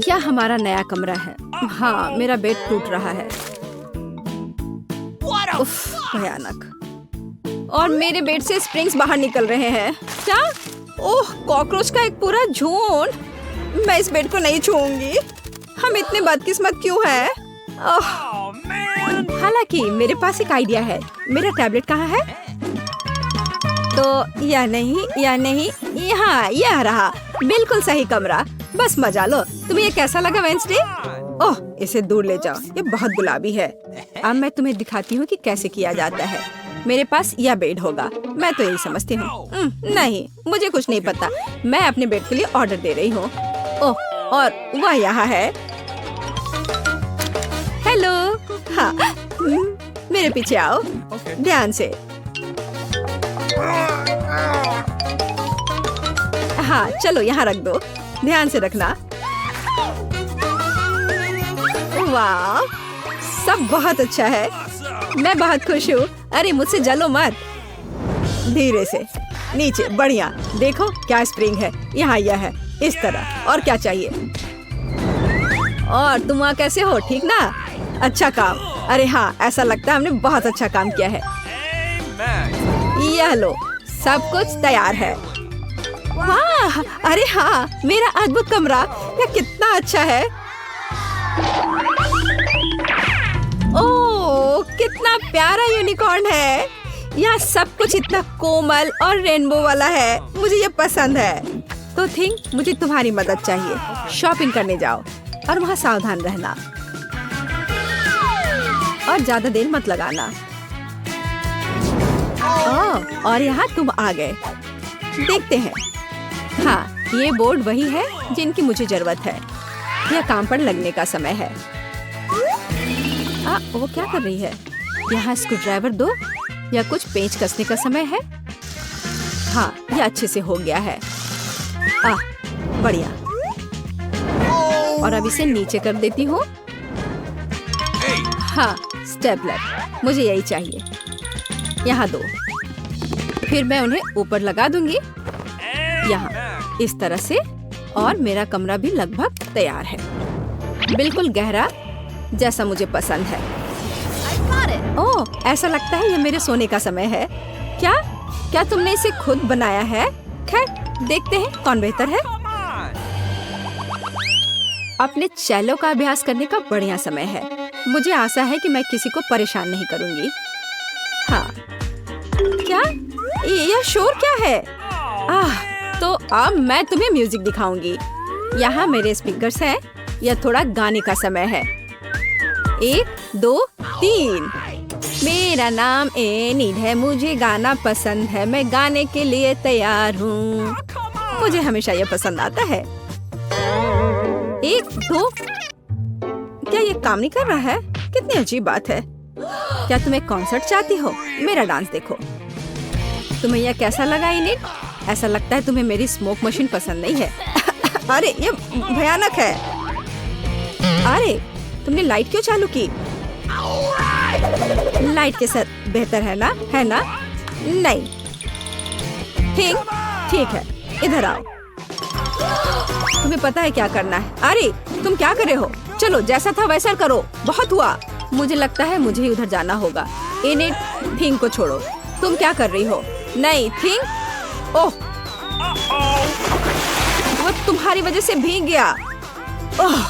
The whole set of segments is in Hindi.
यह हमारा नया कमरा है। हाँ, मेरा बेड टूट रहा है। उफ, भयानक। और मेरे बेड से स्प्रिंग्स बाहर निकल रहे हैं। क्या? ओह, कॉकरोच का एक पूरा झुंड। मैं इस बेड को नहीं छूऊंगी। हम इतने बदकिस्मत क्यों हैं? हालांकि मेरे पास एक आइडिया है। मेरा टैबलेट कहाँ है? तो या नहीं, यहाँ यह रहा। बिल्कुल सही कमरा। बस मजा लो। तुम्हें ये कैसा लगा वेंसडे? ओह, इसे दूर ले जाओ। ये बहुत गुलाबी है। अब मैं तुम्हें दिखाती हूँ कि कैसे किया जाता है। मेरे पास यह बेड होगा। मैं तो यही समझती हूँ। नहीं, मुझे कुछ नहीं पता। मैं अपने बेड के लिए ऑर्डर दे रही हूँ। ओह, और वह यहाँ है। हेलो। हाँ, मेरे पीछे आओ। ध्यान से। हाँ, चलो यहाँ रख दो। ध्यान से रखना। वाह, सब बहुत अच्छा है। मैं बहुत खुश हूँ। अरे मुझसे जलो मत। धीरे से नीचे। बढ़िया। देखो क्या स्प्रिंग है। यहाँ यह है। इस तरह। और क्या चाहिए? और तुम वहाँ कैसे हो? ठीक ना? अच्छा काम। अरे हाँ, ऐसा लगता है हमने बहुत अच्छा काम किया है। यह लो, सब कुछ तैयार है। वाह, अरे हाँ, मेरा अद्भुत कमरा। यह कितना अच्छा है। ओह, कितना प्यारा यूनिकॉर्न है। यहाँ सब कुछ इतना कोमल और रेनबो वाला है। मुझे ये पसंद है। तो थिंक, मुझे तुम्हारी मदद चाहिए। शॉपिंग करने जाओ और वहाँ सावधान रहना। और ज्यादा देर मत लगाना। ओह, और यहाँ तुम आ गए। देखते हैं। हाँ, ये बोर्ड वही है जिनकी मुझे जरूरत है। यह काम पर लगने का समय है। वो क्या कर रही है? यहाँ स्क्रू ड्राइवर दो या कुछ पेंच कसने का समय है। हाँ, यह अच्छे से हो गया है। बढ़िया। और अब इसे नीचे कर देती हूँ। हाँ, स्टेपलर। मुझे यही चाहिए। यहाँ दो। फिर मैं उन्हें ऊपर लगा दूंगी। यहाँ इस तरह से। और मेरा कमरा भी लगभग तैयार है। बिल्कुल गहरा, जैसा मुझे पसंद है। ओह, ऐसा लगता है ये मेरे सोने का समय है। क्या तुमने इसे खुद बनाया है? खैर, देखते हैं कौन बेहतर है। अपने चेलो का अभ्यास करने का बढ़िया समय है। मुझे आशा है कि मैं किसी को परेशान नहीं करूंगी। हाँ, क्या? यह शोर क्या है? तो अब मैं तुम्हें म्यूजिक दिखाऊंगी। यहाँ मेरे स्पीकर्स हैं। यह थोड़ा गाने का समय है। 1, 2, 3। मेरा नाम एनिड है। मुझे गाना पसंद है। मैं गाने के लिए तैयार हूँ। मुझे हमेशा यह पसंद आता है। 1, 2। क्या ये काम नहीं कर रहा है? कितनी अजीब बात है। क्या तुम एक कॉन्सर्ट चाहती हो? मेरा डांस देखो। तुम्हें यह कैसा लगा एनिड? ऐसा लगता है तुम्हें मेरी स्मोक मशीन पसंद नहीं है। अरे ये भयानक है। अरे तुमने लाइट क्यों चालू की? लाइट के साथ बेहतर है ना? नहीं। ठीक है, इधर आओ। तुम्हें पता है क्या करना है? अरे तुम क्या कर रहे हो? चलो, जैसा था वैसा करो। बहुत हुआ। मुझे लगता है मुझे उधर जाना होगा। एनिड, थिंग को छोड़ो। तुम क्या कर रही हो? नहीं, थिंग। ओह, वो तुम्हारी वजह से भीग गया। ओह,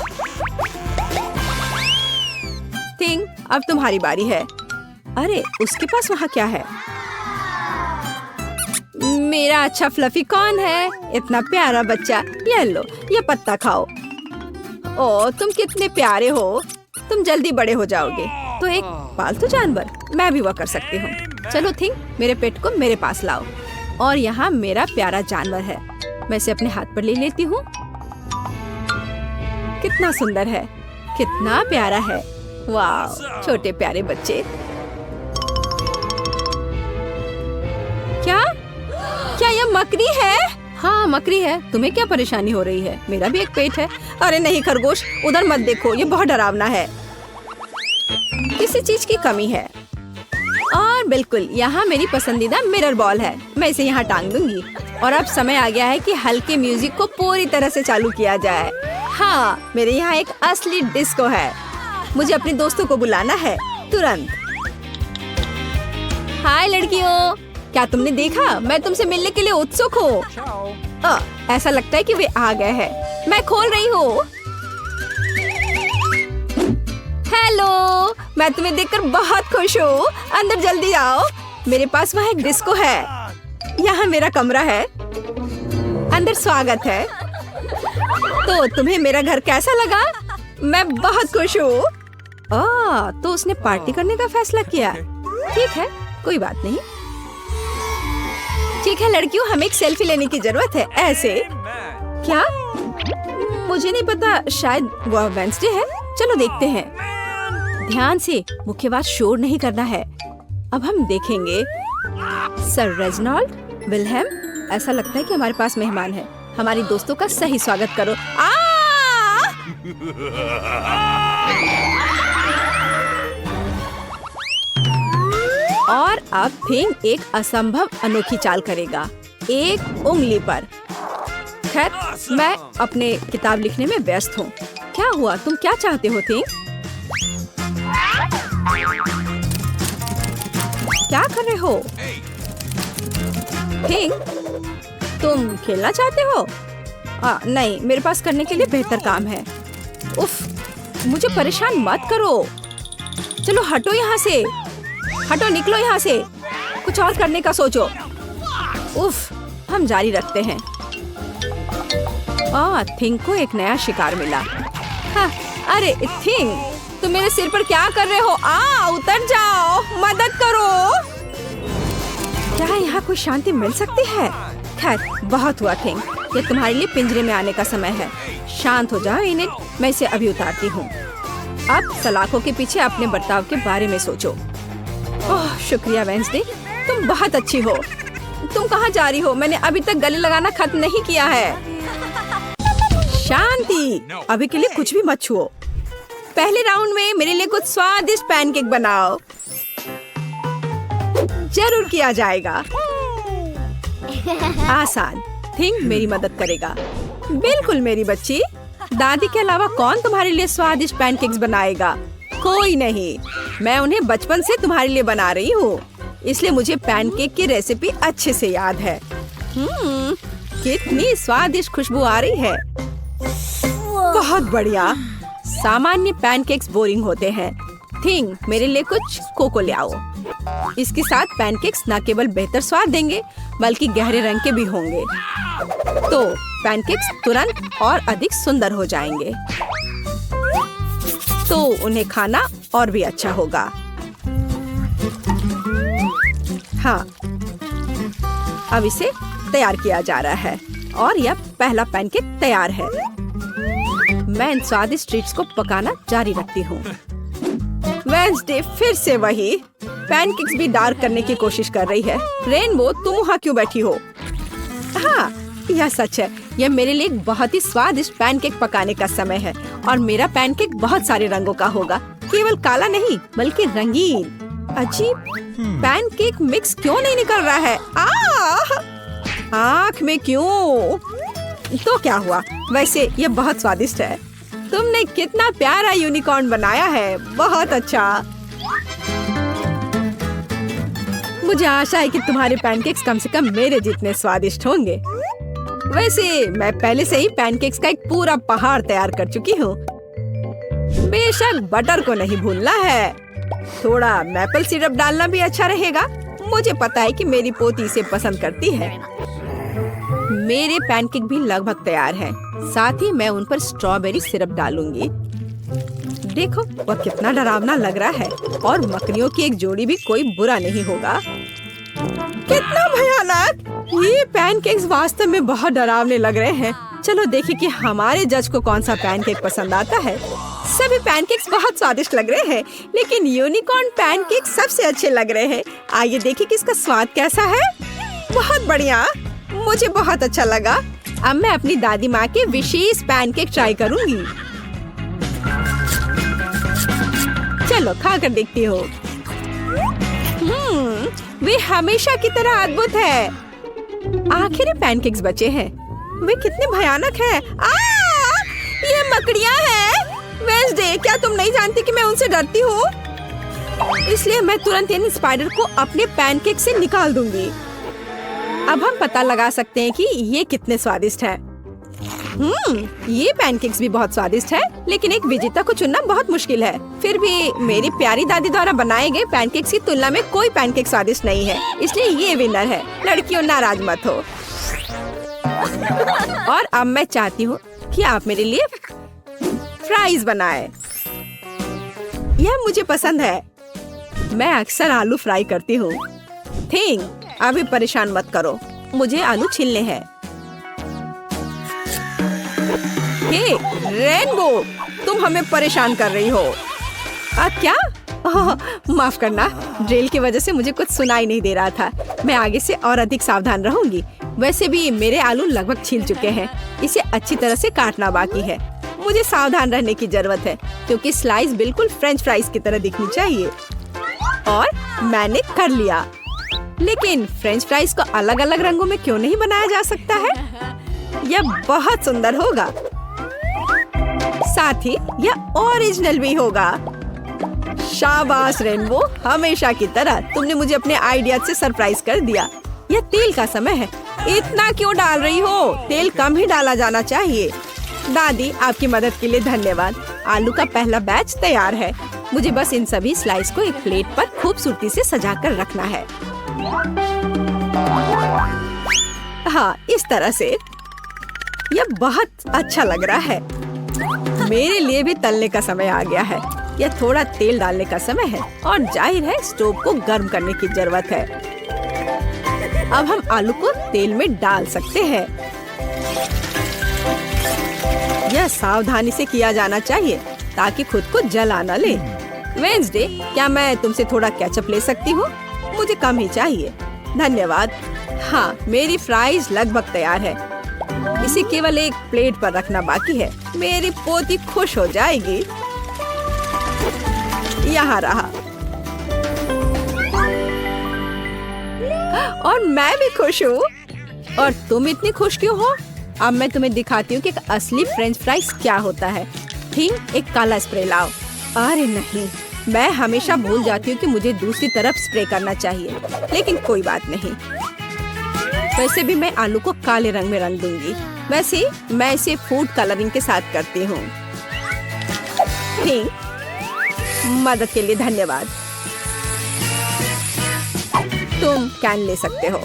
थिंग, अब तुम्हारी बारी है। अरे उसके पास वहाँ क्या है? मेरा अच्छा फ्लफी कौन है? इतना प्यारा बच्चा। ये लो, ये पत्ता खाओ। ओह, तुम कितने प्यारे हो। तुम जल्दी बड़े हो जाओगे। तो एक पालतू जानवर, मैं भी वह कर सकती हूँ। चलो थिंग, मेरे पेट को मेरे पास लाओ। और यहाँ मेरा प्यारा जानवर है। मैं इसे अपने हाथ पर ले लेती हूँ। कितना सुंदर है, कितना प्यारा है। वाह, छोटे प्यारे बच्चे। क्या यह मकड़ी है? हाँ, मकड़ी है। तुम्हें क्या परेशानी हो रही है? मेरा भी एक पेट है। अरे नहीं खरगोश, उधर मत देखो। ये बहुत डरावना है। किसी चीज की कमी है। और बिल्कुल, यहाँ मेरी पसंदीदा मिरर बॉल है। मैं इसे यहाँ टांग दूंगी। और अब समय आ गया है कि हल्के म्यूजिक को पूरी तरह से चालू किया जाए। हाँ, मेरे यहाँ एक असली डिस्को है। मुझे अपने दोस्तों को बुलाना है तुरंत। हाय लड़कियों, क्या तुमने देखा? मैं तुमसे मिलने के लिए उत्सुक हूँ। ऐसा लगता है कि वे आ गए हैं। मैं खोल रही हूँ। हेलो, मैं तुम्हें देखकर बहुत खुश हूँ। अंदर जल्दी आओ। मेरे पास वहाँ एक डिस्को है। यहाँ मेरा कमरा है। अंदर स्वागत है। तो तुम्हें मेरा घर कैसा लगा? मैं बहुत खुश हूँ। तो उसने पार्टी करने का फैसला किया। ठीक है, कोई बात नहीं। ठीक है लड़कियों, हमें एक सेल्फी लेने की जरूरत है। ऐसे क्या? मुझे नहीं पता, शायद वो वेडनेसडे है। चलो देखते हैं। ध्यान से, मुख्य बात शोर नहीं करना है। अब हम देखेंगे। सर रेजिनाल्ड, विल्हेम, ऐसा लगता है कि हमारे पास मेहमान है। हमारी दोस्तों का सही स्वागत करो। और अब थिंग एक असंभव अनोखी चाल करेगा, एक उंगली पर। खैर, मैं अपने किताब लिखने में व्यस्त हूँ। क्या हुआ? तुम क्या चाहते हो थिंग? क्या कर रहे हो थिंग? तुम खेलना चाहते हो? नहीं, मेरे पास करने के लिए बेहतर काम है। उफ, मुझे परेशान मत करो। चलो हटो यहाँ से। हटो, निकलो यहाँ से। कुछ और करने का सोचो। उफ, हम जारी रखते हैं। थिंग को एक नया शिकार मिला। हाँ, अरे थिंग, तुम मेरे सिर पर क्या कर रहे हो? उतर जाओ, मदद करो। क्या यहाँ कोई शांति मिल सकती है? खैर, बहुत हुआ थिंग। ये तुम्हारे लिए पिंजरे में आने का समय है। शांत हो जाओ इनिट, मैं इसे अभी उतारती हूँ। अब सलाखों के पीछे अपने बर्ताव के बारे में सोचो। ओह, शुक्रिया वेडनेसडे, तुम बहुत अच्छी हो। तुम कहाँ जा रही हो? मैंने अभी तक गले लगाना खत्म नहीं किया है। शांति, अभी के लिए कुछ भी मत छुओ। पहले राउंड में मेरे लिए कुछ स्वादिष्ट पैनकेक बनाओ। जरूर किया जाएगा। आसान। थिंग मेरी मदद करेगा। बिल्कुल मेरी बच्ची। दादी के अलावा कौन तुम्हारे लिए स्वादिष्ट पैनकेक्स बनाएगा? कोई नहीं। मैं उन्हें बचपन से तुम्हारे लिए बना रही हूँ, इसलिए मुझे पैनकेक की रेसिपी अच्छे से याद है। कितनी स्वादिष्ट खुशबू आ रही है। बहुत बढ़िया। सामान्य पैनकेक्स बोरिंग होते हैं। थिंग, मेरे लिए कुछ कोको ले आओ। इसके साथ पैनकेक्स न केवल बेहतर स्वाद देंगे, बल्कि गहरे रंग के भी होंगे। तो पैनकेक्स तुरंत और अधिक सुंदर हो जाएंगे। तो उन्हें खाना और भी अच्छा होगा। हाँ, अब इसे तैयार किया जा रहा है और यह पहला पैनकेक तैयार है। मैं इन स्वादिष्ट ट्रीट्स को पकाना जारी रखती हूँ। वेडनेसडे फिर से वही। पैनकेक्स भी डार्क करने की कोशिश कर रही है। रेनबो, तुम वहाँ क्यों बैठी हो? हाँ, यह सच है। यह मेरे लिए एक बहुत ही स्वादिष्ट पैनकेक पकाने का समय है और मेरा पैनकेक बहुत सारे रंगों का होगा, केवल काला नहीं बल्कि रंगीन। अजीब, पैनकेक मिक्स क्यों नहीं निकल रहा है? आँख में क्यों? तो क्या हुआ? वैसे यह बहुत स्वादिष्ट है। तुमने कितना प्यारा यूनिकॉर्न बनाया है। बहुत अच्छा। मुझे आशा है कि तुम्हारे पैनकेक्स कम से कम मेरे जितने स्वादिष्ट होंगे। वैसे मैं पहले से ही पैनकेक्स का एक पूरा पहाड़ तैयार कर चुकी हूँ। बेशक बटर को नहीं भूलना है। थोड़ा मैपल सिरप डालना भी अच्छा रहेगा। मुझे पता है कि मेरी पोती इसे पसंद करती है। मेरे पैनकेक भी लगभग तैयार हैं। साथ ही मैं उन पर स्ट्रॉबेरी सिरप डालूंगी। देखो, वह कितना डरावना लग रहा है और मकड़ियों की एक जोड़ी भी कोई बुरा नहीं होगा। कितना भयानक! ये पैनकेक्स वास्तव में बहुत डरावने लग रहे हैं। चलो देखें कि हमारे जज को कौन सा पैनकेक पसंद आता है। सभी पैनकेक्स बहुत स्वादिष्ट लग रहे हैं, लेकिन यूनिकॉर्न पैनकेक सबसे अच्छे लग रहे हैं। आइए देखें कि इसका स्वाद कैसा है। बहुत बढ़िया, मुझे बहुत अच्छा लगा। अब मैं अपनी दादी माँ के विशेष पैनकेक ट्राई करूंगी। चलो खा कर देखती हो। वे हमेशा की तरह अद्भुत है। आखिर पैनकेक्स बचे हैं। वे कितने भयानक हैं। ये मकड़ियाँ हैं। वेंसडे, क्या तुम नहीं जानती कि मैं उनसे डरती हूँ? इसलिए मैं तुरंत इन स्पाइडर को अपने पैनकेक से निकाल दूंगी। अब हम पता लगा सकते हैं कि ये कितने स्वादिष्ट हैं। ये पैनकेक्स भी बहुत स्वादिष्ट है, लेकिन एक विजेता को चुनना बहुत मुश्किल है। फिर भी मेरी प्यारी दादी द्वारा बनाए गए पैनकेक्स की तुलना में कोई पैनकेक स्वादिष्ट नहीं है, इसलिए ये विनर है। लड़कियों, नाराज मत हो। और अब मैं चाहती हूँ कि आप मेरे लिए फ्राइज बनाएं। यह मुझे पसंद है। मैं अक्सर आलू फ्राई करती हूँ। अभी परेशान मत करो, मुझे आलू छीलने हैं। हे रेनबो, तुम हमें परेशान कर रही हो। क्या? माफ करना, ड्रिल की वजह से मुझे कुछ सुनाई नहीं दे रहा था। मैं आगे से और अधिक सावधान रहूंगी। वैसे भी मेरे आलू लगभग छिल चुके हैं। इसे अच्छी तरह से काटना बाकी है। मुझे सावधान रहने की जरूरत है, क्योंकि स्लाइस बिल्कुल फ्रेंच फ्राइज की तरह दिखनी चाहिए। और मैंने कर लिया। लेकिन फ्रेंच फ्राइज को अलग अलग रंगों में क्यों नहीं बनाया जा सकता है? यह बहुत सुंदर होगा। साथ ही यह ओरिजिनल भी होगा। शाबाश रेनबो, हमेशा की तरह तुमने मुझे अपने आइडिया से सरप्राइज कर दिया। यह तेल का समय है। इतना क्यों डाल रही हो? तेल कम ही डाला जाना चाहिए। दादी, आपकी मदद के लिए धन्यवाद। आलू का पहला बैच तैयार है। मुझे बस इन सभी स्लाइस को एक प्लेट पर खूबसूरती से सजाकर रखना है। हाँ, इस तरह से। यह बहुत अच्छा लग रहा है। मेरे लिए भी तलने का समय आ गया है। यह थोड़ा तेल डालने का समय है और जाहिर है स्टोव को गर्म करने की जरूरत है। अब हम आलू को तेल में डाल सकते हैं। यह सावधानी से किया जाना चाहिए ताकि खुद को जला न ले। वेंसडे, क्या मैं तुमसे थोड़ा केचप ले सकती हूँ? मुझे कम ही चाहिए। धन्यवाद। हाँ, मेरी फ्राइज लगभग तैयार है। इसे केवल एक प्लेट पर रखना बाकी है। मेरी पोती खुश हो जाएगी। यहाँ रहा। और मैं भी खुश हूँ। और तुम इतनी खुश क्यों हो? अब मैं तुम्हें दिखाती हूँ कि एक असली फ्रेंच फ्राइज क्या होता है। एक काला स्प्रे लाओ। अरे नहीं, मैं हमेशा भूल जाती हूँ कि मुझे दूसरी तरफ स्प्रे करना चाहिए, लेकिन कोई बात नहीं। वैसे भी मैं आलू को काले रंग में रंग दूंगी। वैसे मैं इसे फूड कलरिंग के साथ करती हूँ। मदद के लिए धन्यवाद। तुम कैन ले सकते हो।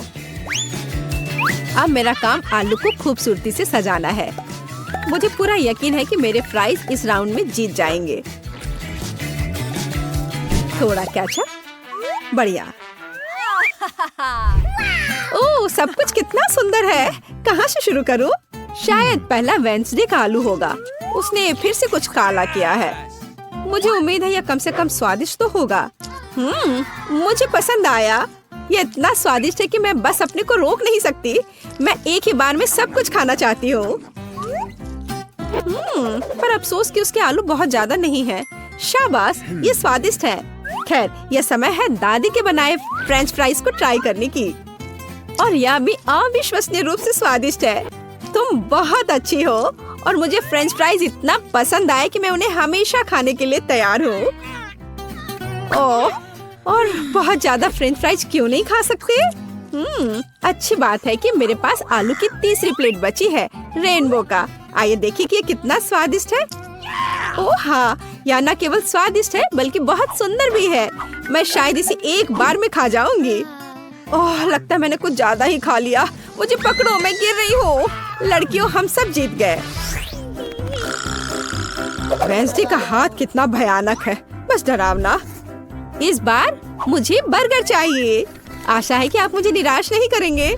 अब मेरा काम आलू को खूबसूरती से सजाना है। मुझे पूरा यकीन है कि मेरे फ्राइज इस राउंड में जीत जाएंगे। थोड़ा केचप, बढ़िया। ओह, सब कुछ कितना सुंदर है। कहाँ से शुरू करूँ? शायद पहला वेंसडे का आलू होगा। उसने फिर से कुछ काला किया है। मुझे उम्मीद है यह कम से कम स्वादिष्ट तो होगा। मुझे पसंद आया। यह इतना स्वादिष्ट है कि मैं बस अपने को रोक नहीं सकती। मैं एक ही बार में सब कुछ खाना चाहती हूँ। पर अफसोस कि उसके आलू बहुत ज्यादा नहीं हैं। शाबाश, ये स्वादिष्ट है। खैर, यह समय है दादी के बनाए फ्रेंच फ्राइज को ट्राई करने की। और यह भी अविश्वसनीय रूप से स्वादिष्ट है। तुम बहुत अच्छी हो और मुझे फ्रेंच फ्राइज इतना पसंद आए कि मैं उन्हें हमेशा खाने के लिए तैयार हूँ। ओह, और बहुत ज्यादा फ्रेंच फ्राइज क्यों नहीं खा सकते? अच्छी बात है कि मेरे पास आलू की तीसरी प्लेट बची है, रेनबो का। आइए देखिए कि ये कितना स्वादिष्ट है। ओह हाँ, यह न केवल स्वादिष्ट है बल्कि बहुत सुंदर भी है। मैं शायद इसे एक बार में खा जाऊंगी। ओह, लगता है मैंने कुछ ज्यादा ही खा लिया। मुझे पकड़ो, मैं गिर रही हूँ। लड़कियों, हम सब जीत गए। वेंसडे का हाथ कितना भयानक है, बस डरावना। इस बार मुझे बर्गर चाहिए। आशा है कि आप मुझे निराश नहीं करेंगे।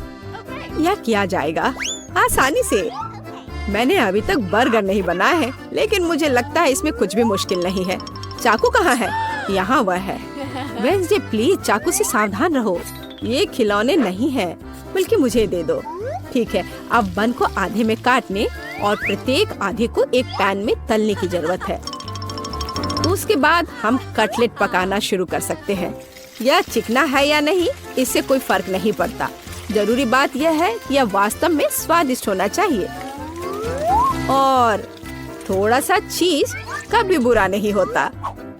यह किया जाएगा आसानी से। मैंने अभी तक बर्गर नहीं बनाया है, लेकिन मुझे लगता है इसमें कुछ भी मुश्किल नहीं है। चाकू कहाँ है? यहाँ वह है। वेंसडे, प्लीज चाकू से सावधान रहो। ये खिलौने नहीं है, बल्कि मुझे दे दो। ठीक है, अब बन को आधे में काटने और प्रत्येक आधे को एक पैन में तलने की जरूरत है। उसके बाद हम कटलेट पकाना शुरू कर सकते हैं। यह चिकना है या नहीं, इससे कोई फर्क नहीं पड़ता। जरूरी बात यह है कि यह वास्तव में स्वादिष्ट होना चाहिए। और थोड़ा सा चीज कभी बुरा नहीं होता।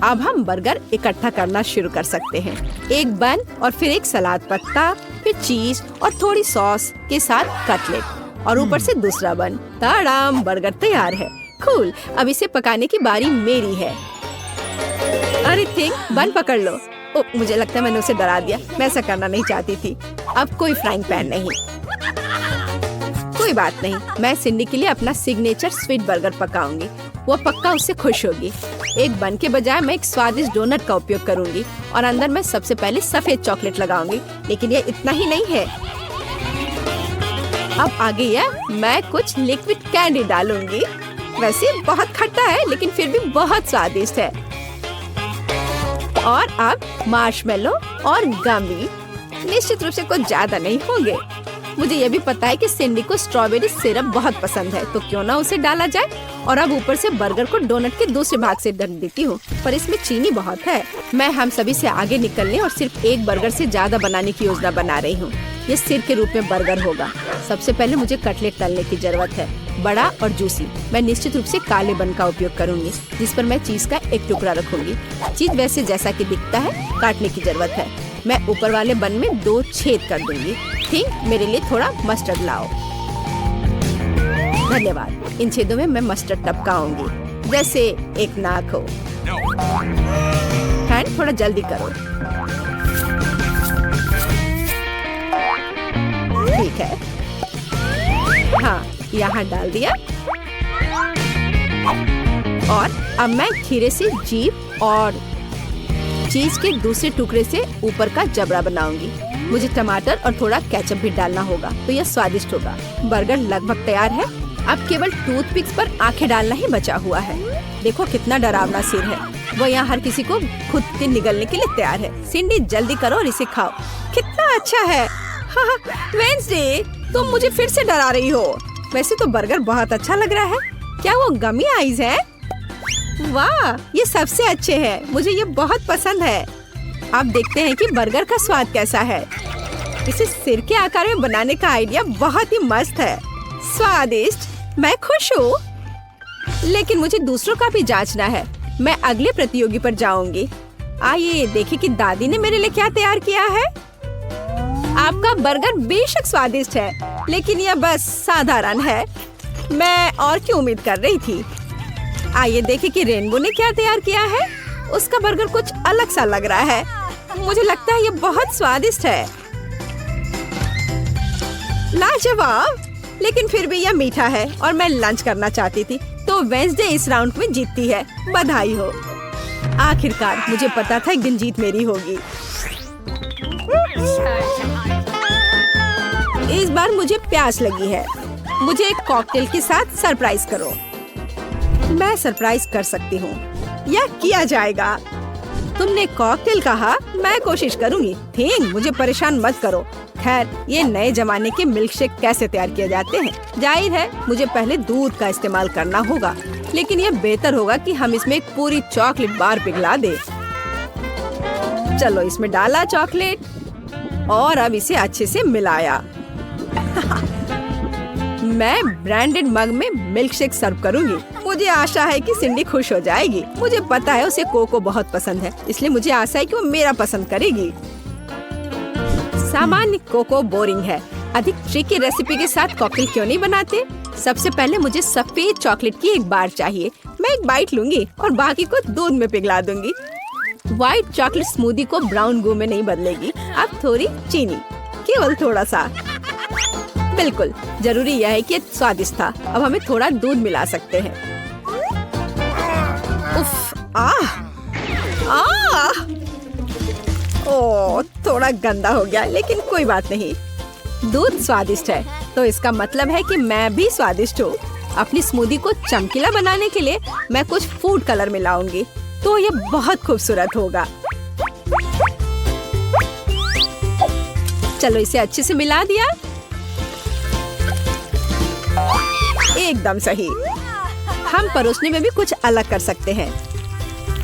अब हम बर्गर इकट्ठा करना शुरू कर सकते हैं। एक बन और फिर एक सलाद पत्ता, फिर चीज और थोड़ी सॉस के साथ कटलेट और ऊपर से दूसरा बन। ताड़ाम, बर्गर तैयार है। कूल, अब इसे पकाने की बारी मेरी है। अरे थिंक, बन पकड़ लो। ओ, मुझे लगता है मैंने उसे डरा दिया। मैं ऐसा करना नहीं चाहती थी। अब कोई फ्राइंग पैन नहीं। कोई बात नहीं, मैं सिंडी के लिए अपना सिग्नेचर स्वीट बर्गर पकाऊंगी। वो पक्का उससे खुश होगी। एक बन के बजाय मैं एक स्वादिष्ट डोनट का उपयोग करूंगी और अंदर मैं सबसे पहले सफेद चॉकलेट लगाऊंगी। लेकिन ये इतना ही नहीं है। अब आगे मैं कुछ लिक्विड कैंडी डालूंगी। वैसे बहुत खट्टा है लेकिन फिर भी बहुत स्वादिष्ट है। और अब मार्शमेलो और गमी। निश्चित रूप से कुछ ज्यादा नहीं होंगे। मुझे ये भी पता है कि सिंडी को स्ट्रॉबेरी सिरप बहुत पसंद है, तो क्यों ना उसे डाला जाए। और अब ऊपर से बर्गर को डोनट के दूसरे भाग से ढक देती हूँ, पर इसमें चीनी बहुत है। मैं हम सभी से आगे निकलने और सिर्फ एक बर्गर से ज्यादा बनाने की योजना बना रही हूँ। ये सिर के रूप में बर्गर होगा। सबसे पहले मुझे कटलेट तलने की जरूरत है, बड़ा और जूसी। मैं निश्चित रूप से काले बन का उपयोग करूंगी, जिस पर मैं चीज का एक टुकड़ा रखूंगी। चीज वैसे जैसा कि दिखता है काटने की जरूरत है। मैं ऊपर वाले बन में 2 छेद कर दूंगी। ठीक, मेरे लिए थोड़ा मस्टर्ड लाओ। धन्यवाद। इन छेदों में मैं मस्टर्ड टपकाऊंगी, जैसे एक नाक हो। हैंड, थोड़ा जल्दी करो। ठीक है, हाँ, यहाँ डाल दिया। और अब मैं खीरे से जीभ और चीज के दूसरे टुकड़े से ऊपर का जबड़ा बनाऊंगी। मुझे टमाटर और थोड़ा केचप भी डालना होगा, तो यह स्वादिष्ट होगा। बर्गर लगभग तैयार है। अब केवल टूथपिक्स पर आंखें डालना ही बचा हुआ है। देखो कितना डरावना सिर है। वो यहाँ हर किसी को खुद से निगलने के लिए तैयार है। सिंडी, जल्दी करो और इसे खाओ। कितना अच्छा है। हाँ, वेंसडे, तुम मुझे फिर से डरा रही हो। वैसे तो बर्गर बहुत अच्छा लग रहा है। क्या वो गमी आइज है? वाह, ये सबसे अच्छे हैं। मुझे ये बहुत पसंद है। अब देखते हैं कि बर्गर का स्वाद कैसा है। इसे सिर के आकार में बनाने का आइडिया बहुत ही मस्त है। स्वादिष्ट, मैं खुश हूँ। लेकिन मुझे दूसरों का भी जांचना है। मैं अगले प्रतियोगी पर जाऊंगी। आइए देखें कि दादी ने मेरे लिए क्या तैयार किया है। आपका बर्गर बेशक स्वादिष्ट है, लेकिन यह बस साधारण है। मैं और की उम्मीद कर रही थी। आइए देखें कि रेनबो ने क्या तैयार किया है। उसका बर्गर कुछ अलग सा लग रहा है। मुझे लगता है ये बहुत स्वादिष्ट है। लाजवाब, लेकिन फिर भी यह मीठा है और मैं लंच करना चाहती थी, तो वेंसडे इस राउंड में जीतती है। बधाई हो। आखिरकार मुझे पता था एक दिन जीत मेरी होगी। इस बार मुझे प्यास लगी है। मुझे एक कॉकटेल के साथ सरप्राइज करो। मैं सरप्राइज कर सकती हूँ। यह किया जाएगा। तुमने कॉकटेल कहा, मैं कोशिश करूँगी। थिंक, मुझे परेशान मत करो। खैर, ये नए जमाने के मिल्क शेक कैसे तैयार किए जाते हैं? जाहिर है मुझे पहले दूध का इस्तेमाल करना होगा, लेकिन यह बेहतर होगा कि हम इसमें एक पूरी चॉकलेट बार पिघला दे। चलो, इसमें डाला चॉकलेट और अब इसे अच्छे से मिलाया। मैं ब्रांडेड मग में मिल्क शेक सर्व करूंगी। मुझे आशा है कि सिंडी खुश हो जाएगी। मुझे पता है उसे कोको बहुत पसंद है, इसलिए मुझे आशा है कि वो मेरा पसंद करेगी। सामान्य कोको बोरिंग है। अधिक ट्रिकी रेसिपी के साथ कॉकटेल क्यों नहीं बनाते? सबसे पहले मुझे सफेद चॉकलेट की एक बार चाहिए। मैं एक बाइट लूंगी और बाकी को दूध में पिघला दूंगी। व्हाइट चॉकलेट स्मूदी को ब्राउन गू में नहीं बदलेगी। अब थोड़ी चीनी, केवल थोड़ा सा। बिल्कुल, जरूरी यह है कि ये स्वादिष्ट था। अब हमें थोड़ा दूध मिला सकते हैं। उफ, ओह, थोड़ा गंदा हो गया, लेकिन कोई बात नहीं। दूध स्वादिष्ट है, तो इसका मतलब है कि मैं भी स्वादिष्ट हूँ। अपनी स्मूदी को चमकीला बनाने के लिए मैं कुछ फूड कलर मिलाऊंगी, तो ये बहुत खूबसूरत होगा। चलो, इसे अच्छे से मिला दिया। एकदम सही। हम परोसने में भी कुछ अलग कर सकते हैं,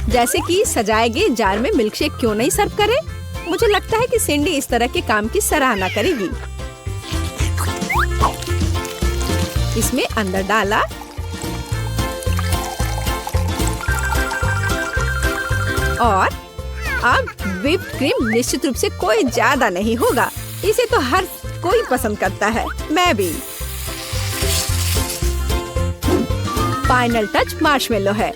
जैसे कि सजाए गए जार में मिल्कशेक क्यों नहीं सर्व करें? मुझे लगता है कि सिंडी इस तरह के काम की सराहना करेगी। इसमें अंदर डाला, और अब व्हिप्ड क्रीम निश्चित रूप से कोई ज्यादा नहीं होगा। इसे तो हर कोई पसंद करता है, मैं भी। फाइनल टच मार्शमेलो है।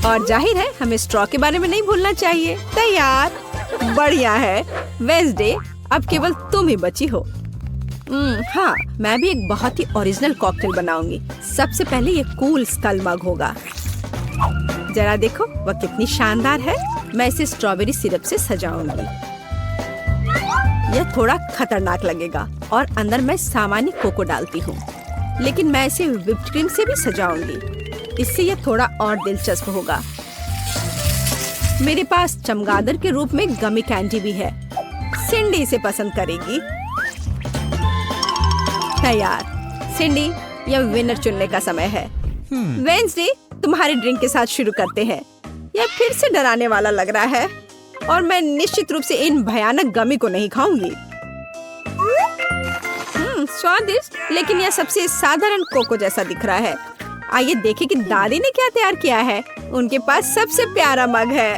और जाहिर है हमें स्ट्रॉ के बारे में नहीं भूलना चाहिए। तैयार। बढ़िया है। वेंसडे, अब केवल तुम ही बची हो। हाँ, मैं भी एक बहुत ही ओरिजिनल कॉकटेल बनाऊंगी। सबसे पहले ये कूल स्कल मग होगा। जरा देखो वह कितनी शानदार है। मैं इसे स्ट्रॉबेरी सिरप से सजाऊंगी। यह थोड़ा खतरनाक लगेगा और अंदर मैं सामान्य कोको डालती हूँ, लेकिन मैं इसे व्हिप्ड क्रीम से भी सजाऊंगी। इससे यह थोड़ा और दिलचस्प होगा। मेरे पास चमगादड़ के रूप में गमी कैंडी भी है। सिंडी इसे पसंद करेगी। तैयार। सिंडी, यह विनर चुनने का समय है। वेंसडे, तुम्हारे ड्रिंक के साथ शुरू करते हैं। यह फिर से डराने वाला लग रहा है और मैं निश्चित रूप से इन भयानक गमी को नहीं खाऊंगी। स्वादिष्ट, लेकिन यह सबसे साधारण कोको जैसा दिख रहा है। आइए देखें कि दादी ने क्या तैयार किया है। उनके पास सबसे प्यारा मग है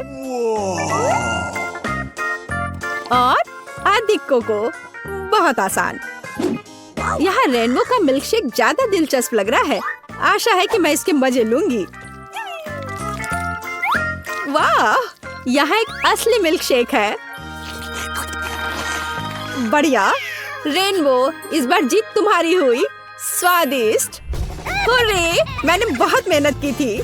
और अधिक कोको। बहुत आसान। यहाँ रेनबो का मिल्कशेक ज्यादा दिलचस्प लग रहा है। आशा है कि मैं इसके मजे लूंगी। वाह, यहाँ एक असली मिल्कशेक है। बढ़िया। रेनबो, इस बार जीत तुम्हारी हुई। स्वादिष्ट। हुर्रे, मैंने बहुत मेहनत की थी।